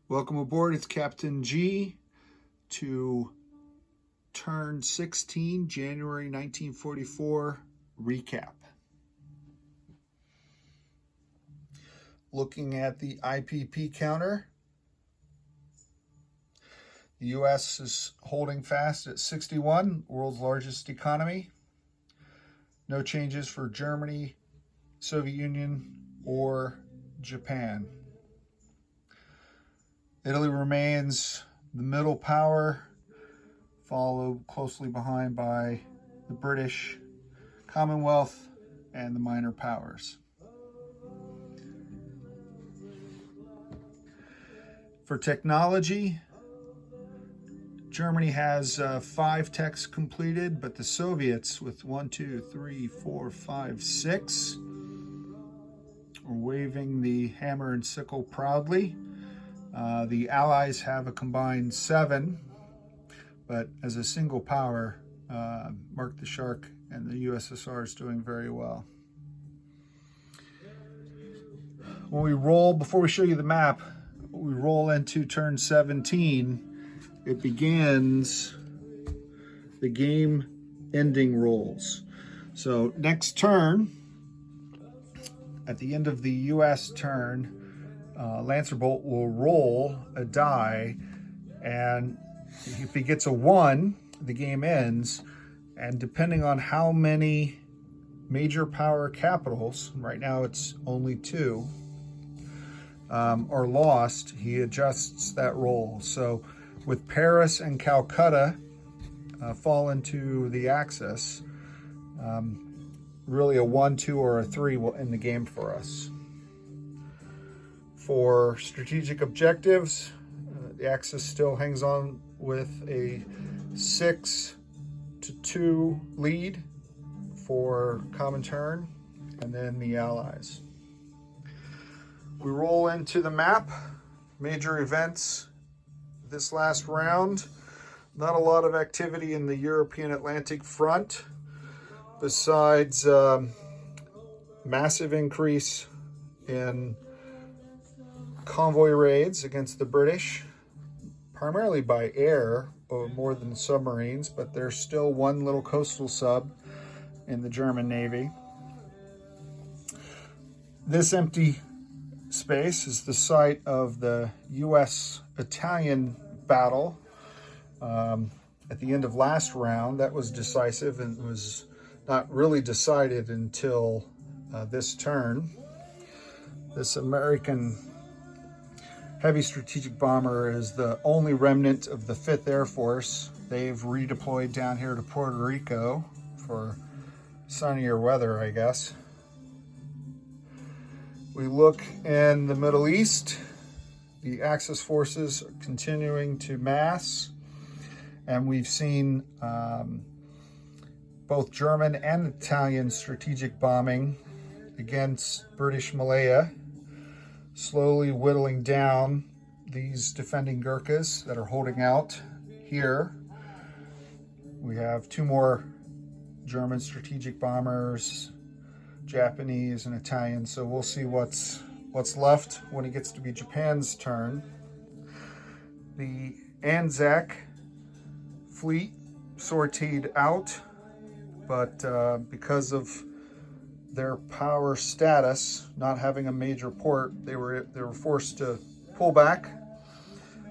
Welcome aboard. It's Captain G to Turn 16, January 1944 recap. Looking at the IPP counter, the US is holding fast at 61, world's largest economy. No changes for Germany, Soviet Union, or Japan. Italy remains the middle power, followed closely behind by the British, Commonwealth, and the minor powers. For technology, Germany has 5 techs completed, but the Soviets with 6 are waving the hammer and sickle proudly. The Allies have a combined 7, but as a single power, Mark the Shark and the USSR is doing very well. When we roll, before we show you the map, we roll into turn 17, it begins the game ending rolls. So next turn, at the end of the US turn, Lancer Bolt will roll a die, and if he gets a 1, the game ends. And depending on how many major power capitals, right now it's only 2, are lost, he adjusts that roll. So with Paris and Calcutta fall into the Axis, really a 1, 2, or a 3 will end the game for us. For strategic objectives, the Axis still hangs on with a 6-2 lead for Comintern, and then the Allies. We roll into the map. Major events this last round. Not a lot of activity in the European Atlantic front, besides massive increase in convoy raids against the British, primarily by air, more than submarines, but there's still one little coastal sub in the German Navy. This empty space is the site of the US-Italian battle at the end of last round. That was decisive and was not really decided until this turn. This American heavy strategic bomber is the only remnant of the 5th Air Force. They've redeployed down here to Puerto Rico for sunnier weather, I guess. We look in the Middle East. The Axis forces are continuing to mass, and we've seen both German and Italian strategic bombing against British Malaya, slowly whittling down these defending Gurkhas that are holding out here. We have 2 more German strategic bombers, Japanese and Italian, so we'll see what's left when it gets to be Japan's turn. The Anzac fleet sortied out, but because of their power status, not having a major port, they were forced to pull back,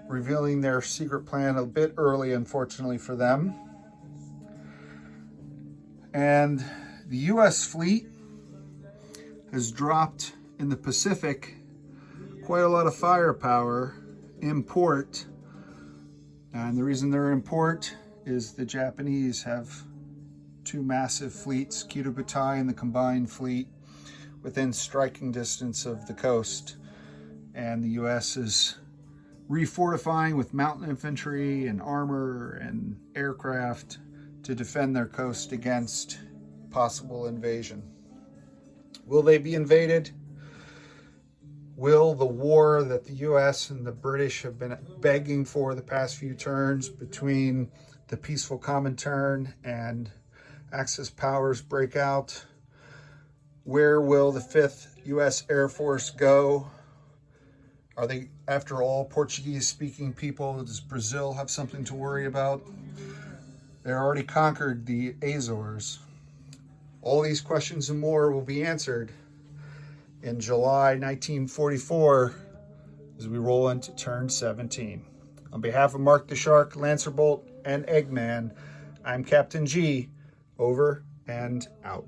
revealing their secret plan a bit early, unfortunately for them. And the US fleet has dropped in the Pacific quite a lot of firepower in port. And the reason they're in port is the Japanese have 2 massive fleets, Kitabutai and the combined fleet, within striking distance of the coast. And the US is refortifying with mountain infantry and armor and aircraft to defend their coast against possible invasion. Will they be invaded? Will the war that the US and the British have been begging for the past few turns between the peaceful Comintern and Axis powers break out? Where will the 5th US Air Force go? Are they, after all, Portuguese-speaking people? Does Brazil have something to worry about? They already conquered the Azores. All these questions and more will be answered in July 1944 as we roll into turn 17. On behalf of Mark the Shark, Lancerbolt, and Eggman, I'm Captain G. Over and out.